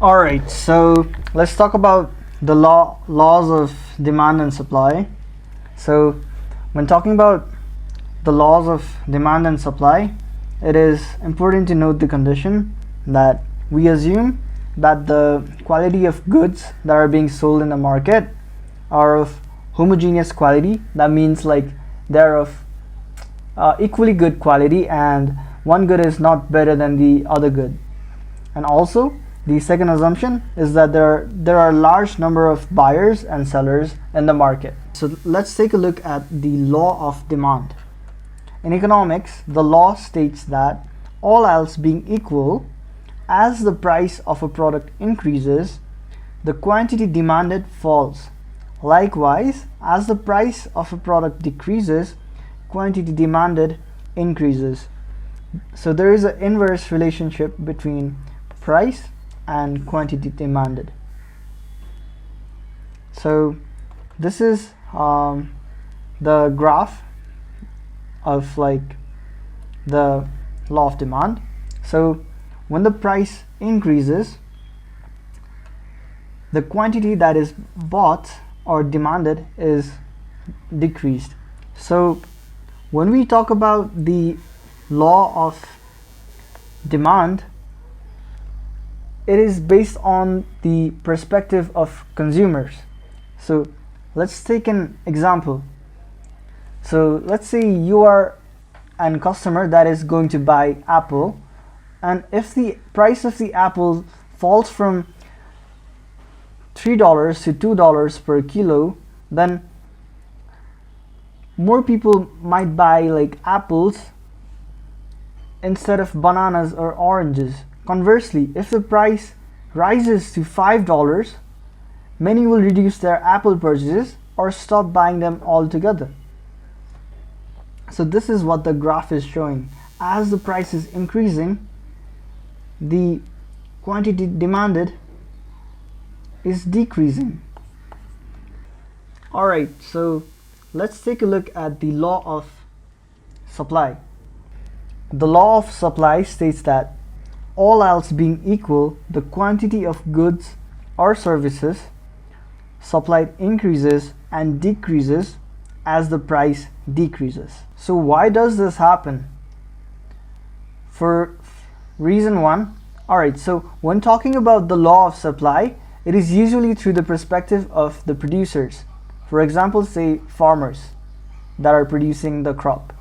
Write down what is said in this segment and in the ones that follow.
Alright, so let's talk about the laws of demand and supply. So when talking about the laws of demand and supply, it is important to note the condition that we assume that the quality of goods that are being sold in the market are of homogeneous quality. That means like they're of equally good quality, and one good is not better than the other good. And also, the second assumption is that there are a large number of buyers and sellers in the market. So let's take a look at the law of demand. In economics, the law states that all else being equal, as the price of a product increases, the quantity demanded falls. Likewise, as the price of a product decreases, quantity demanded increases. So there is an inverse relationship between price and quantity demanded. So this is the graph of like the law of demand. So when the price increases, the quantity that is bought or demanded is decreased. So when we talk about the law of demand, it is based on the perspective of consumers. So let's take an example. So let's say you are a customer that is going to buy apple, and if the price of the apple falls from $3 to $2 per kilo, then more people might buy like apples instead of bananas or oranges. Conversely, if the price rises to $5, many will reduce their apple purchases or stop buying them altogether. So this is what the graph is showing. As the price is increasing, the quantity demanded is decreasing. Alright, so let's take a look at the law of supply. The law of supply states that all else being equal, the quantity of goods or services supplied increases and decreases as the price decreases. So why does this happen? For reason one, alright, so when talking about the law of supply, it is usually through the perspective of the producers. For example, say farmers that are producing the crop.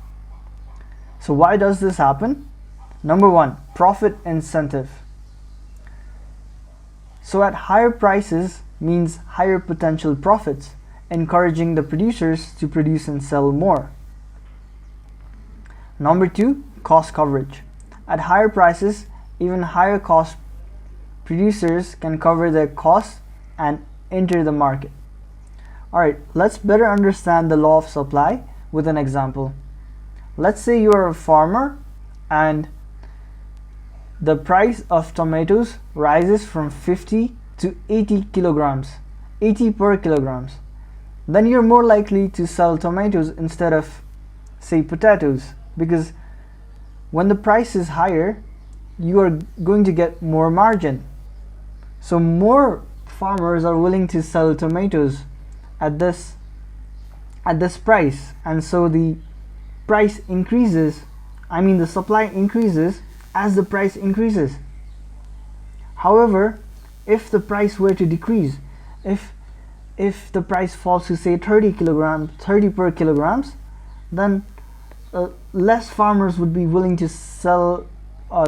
So why does this happen? Number one, profit incentive. So at higher prices means higher potential profits, encouraging the producers to produce and sell more. Number two, cost coverage. At higher prices, even higher cost producers can cover their costs and enter the market. Alright, let's better understand the law of supply with an example. Let's say you are a farmer and the price of tomatoes rises from 50 to 80 kilograms, 80 per kilograms. Then you're more likely to sell tomatoes instead of, say, potatoes, because when the price is higher, you are going to get more margin. So more farmers are willing to sell tomatoes at this price, and so the price increases. The supply increases as the price increases. However, if the price were to decrease, if the price falls to say 30 per kilograms, then less farmers would be willing to sell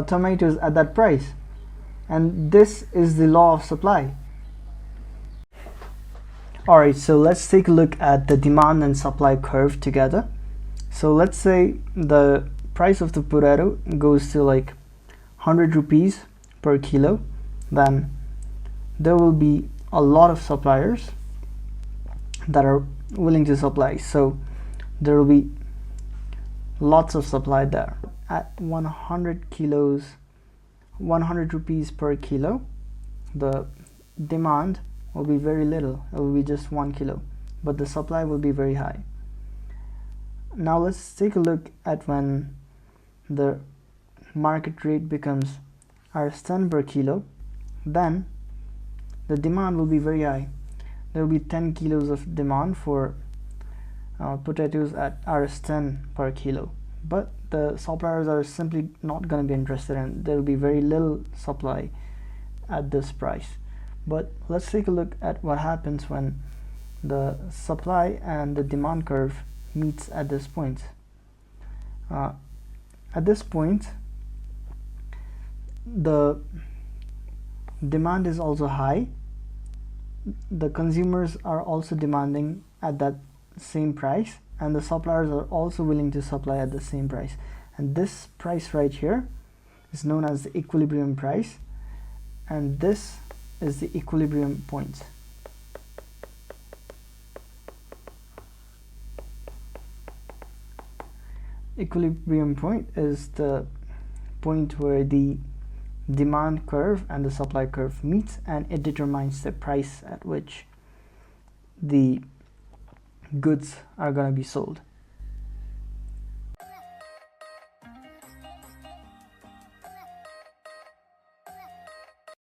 tomatoes at that price, and this is the law of supply. Alright, so let's take a look at the demand and supply curve together. So let's say the price of the potato goes to like 100 rupees per kilo, then there will be a lot of suppliers that are willing to supply. So there will be lots of supply there. At 100 rupees per kilo, the demand will be very little. It will be just 1 kilo, but the supply will be very high. Now let's take a look at when the market rate becomes Rs 10 per kilo, then the demand will be very high. There will be 10 kilos of demand for potatoes at Rs10 per kilo, but the suppliers are simply not going to be interested, and there will be very little supply at this price. But let's take a look at what happens when the supply and the demand curve meets at this point. At this point, the demand is also high. The consumers are also demanding at that same price, and the suppliers are also willing to supply at the same price. And this price right here is known as the equilibrium price, and this is the equilibrium point. Equilibrium point is the point where the demand curve and the supply curve meets, and it determines the price at which the goods are going to be sold.